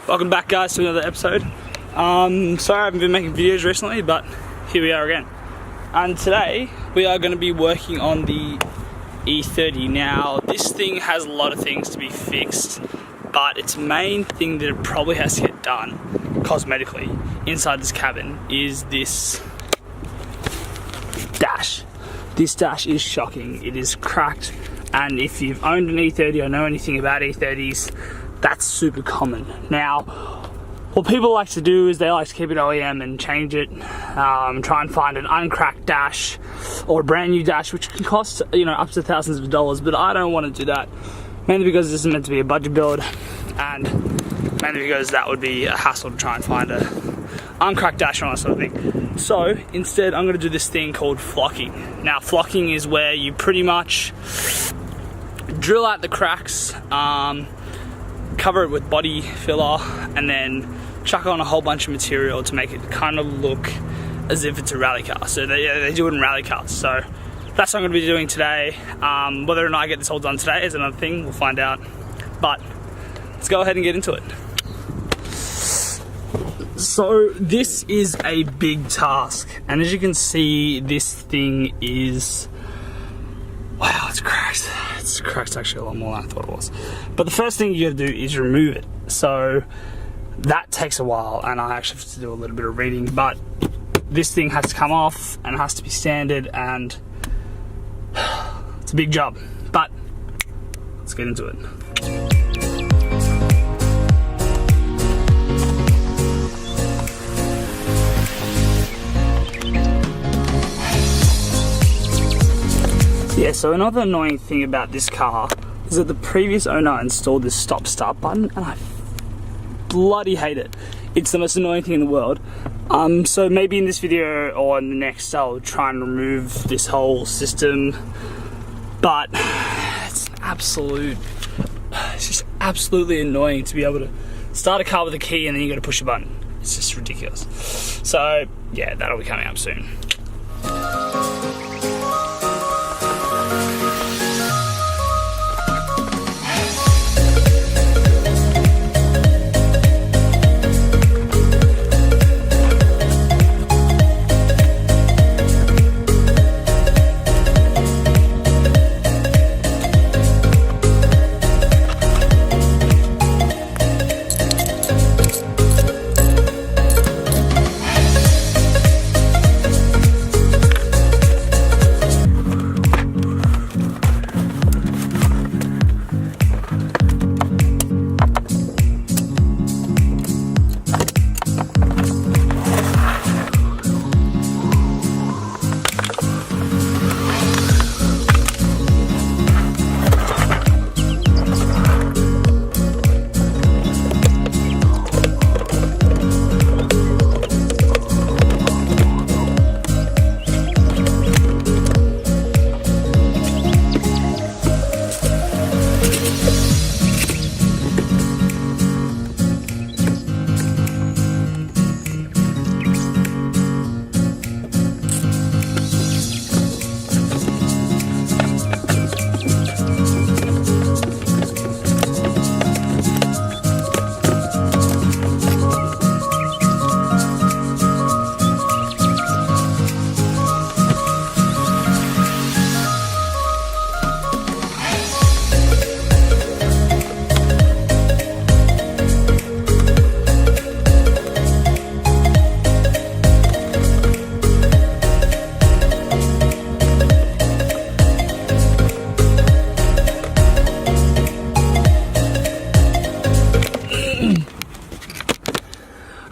Welcome back, guys, to another episode. Sorry I haven't been making videos recently, but here we are again. And today we are going to be working on the e30. Now this thing has a lot of things to be fixed, but its main thing that it probably has to get done cosmetically inside this cabin is this dash. This dash is shocking. It is cracked, and if you've owned an e30 or know anything about e30s, that's super common. Now, what people like to do is they like to keep it OEM and change it, try and find an uncracked dash or a brand new dash, which can cost, you know, up to thousands of dollars, but I don't want to do that, mainly because this is meant to be a budget build, and mainly because that would be a hassle to try and find a uncracked dash and all that sort of thing. So instead I'm going to do this thing called flocking. Now flocking is where you pretty much drill out the cracks, cover it with body filler, and then chuck on a whole bunch of material to make it kind of look as if it's a rally car. So they do it in rally cars. So that's what I'm going to be doing today. Whether or not I get this all done today is another thing, we'll find out. But let's go ahead and get into it. So this is a big task, and as you can see, this thing is, wow, it's cracked. It's cracked actually a lot more than I thought it was. But the first thing you gotta do is remove it. So that takes a while, and I actually have to do a little bit of reading, but this thing has to come off and it has to be sanded, and it's a big job. But let's get into it. Yeah, so another annoying thing about this car is that the previous owner installed this stop-start button, and I bloody hate it. It's the most annoying thing in the world. So maybe in this video or in the next I'll try and remove this whole system, but it's just absolutely annoying to be able to start a car with a key and then you gotta push a button. It's just ridiculous. So yeah, that'll be coming up soon.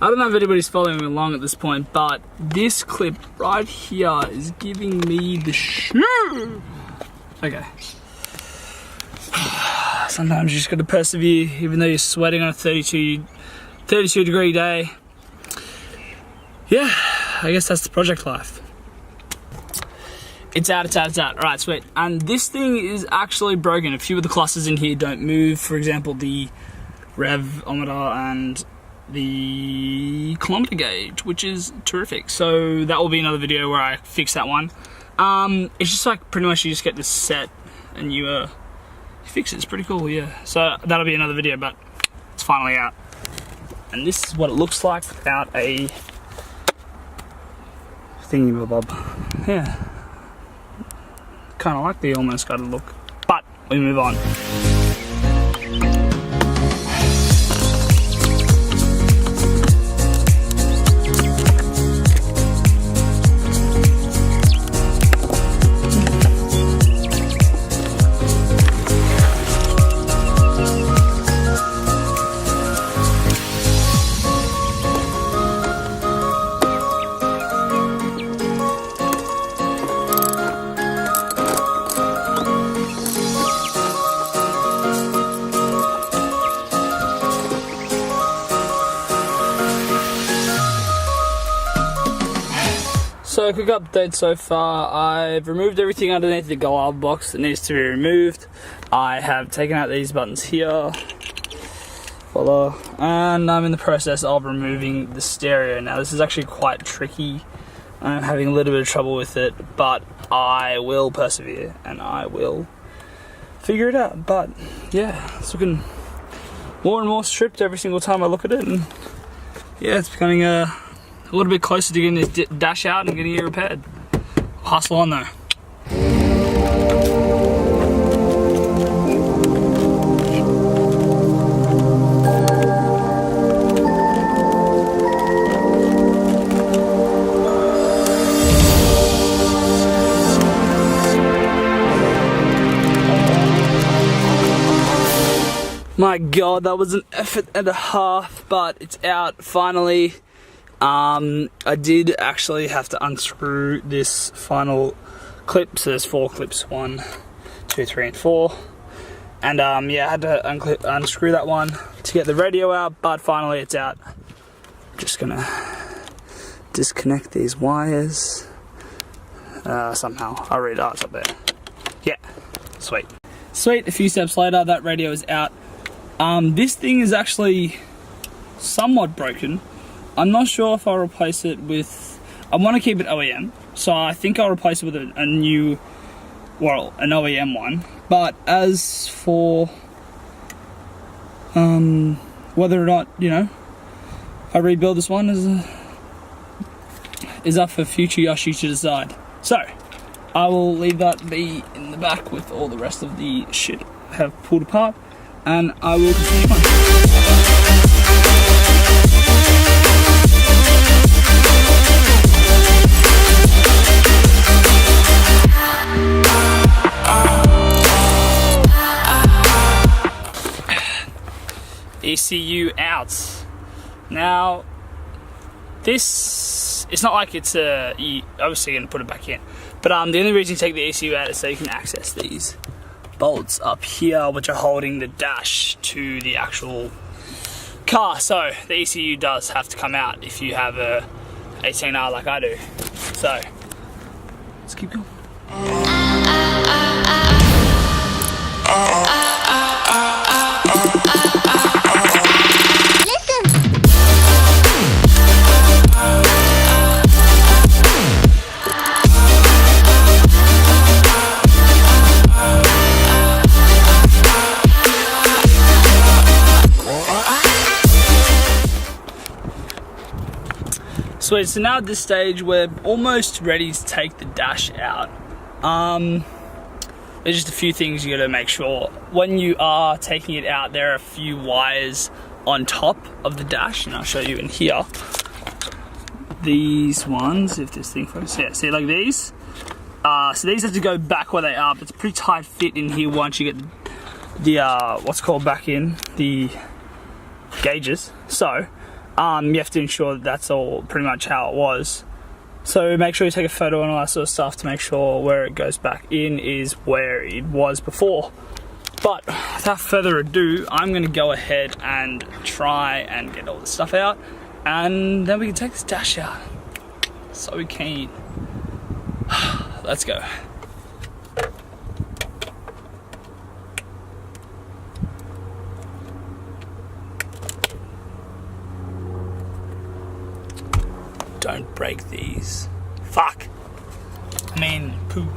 I don't know if anybody's following along at this point, but this clip right here is giving me the shoo. Okay. Sometimes you just gotta persevere, even though you're sweating on a 32 degree day. Yeah, I guess that's the project life. It's out. Alright, sweet. And this thing is actually broken. A few of the clusters in here don't move. For example, the rev-ometer and the kilometer gauge, which is terrific. So that will be another video where I fix that one. It's just like pretty much you just get this set and you fix it. It's pretty cool, yeah. So that'll be another video, but it's finally out. and this is what it looks like without a thingy-bob. Yeah, kind of like the almost got a look, but we move on. So, quick update so far. I've removed everything underneath the glove box that needs to be removed. I have taken out these buttons here. Voila. And I'm in the process of removing the stereo. Now, this is actually quite tricky. I'm having a little bit of trouble with it, but I will persevere and I will figure it out. But yeah, it's looking more and more stripped every single time I look at it, and yeah, it's becoming a little bit closer to getting this dash out and getting it repaired. Hustle on though. My God, that was an effort and a half, but it's out finally. I did actually have to unscrew this final clip, so there's 4 clips, 1, 2, 3, and 4. And yeah, I had to unscrew that one to get the radio out, but finally it's out. I'm just gonna disconnect these wires somehow. I'll read it. Oh, it's up there. Yeah, sweet. Sweet, a few steps later, that radio is out. This thing is actually somewhat broken. I'm not sure if I'll replace it with... I want to keep it OEM, so I think I'll replace it with a new... well, an OEM one. But as for... whether or not, you know, I rebuild this one is up for future Yoshi to decide. So, I will leave that be in the back with all the rest of the shit I have pulled apart, and I will continue on. ECU out. Now, this, it's not like it's obviously going to put it back in, but the only reason you take the ECU out is so you can access these bolts up here, which are holding the dash to the actual car. So the ECU does have to come out if you have a 18R like I do. So let's keep going. Sweet, so now at this stage we're almost ready to take the dash out. There's just a few things you gotta make sure. When you are taking it out, there are a few wires on top of the dash, and I'll show you in here. These ones, if this thing focuses, yeah, see like these? So these have to go back where they are, but it's a pretty tight fit in here once you get the, what's called back in, the gauges. So, you have to ensure that that's all pretty much how it was. So make sure you take a photo and all that sort of stuff to make sure where it goes back in is where it was before. But without further ado, I'm going to go ahead and try and get all this stuff out, and then we can take this dash out. So keen. Let's go. Don't break these. Fuck. I mean, poo.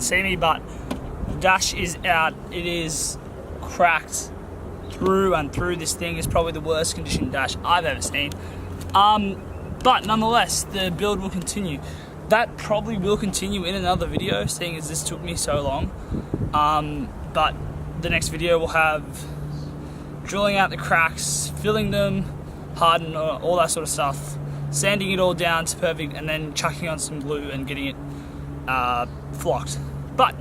see me, but the dash is out. It is cracked through and through. This thing is probably the worst conditioned dash I've ever seen. But nonetheless, the build will continue. That probably will continue in another video, seeing as this took me so long. But the next video will have drilling out the cracks, filling them, harden, all that sort of stuff, sanding it all down to perfect, and then chucking on some glue and getting it flocked. But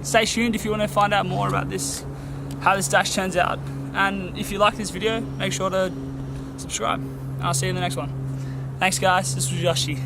stay tuned if you want to find out more about this, how this dash turns out. And if you like this video, make sure to subscribe. And I'll see you in the next one. Thanks guys, this was Yoshi.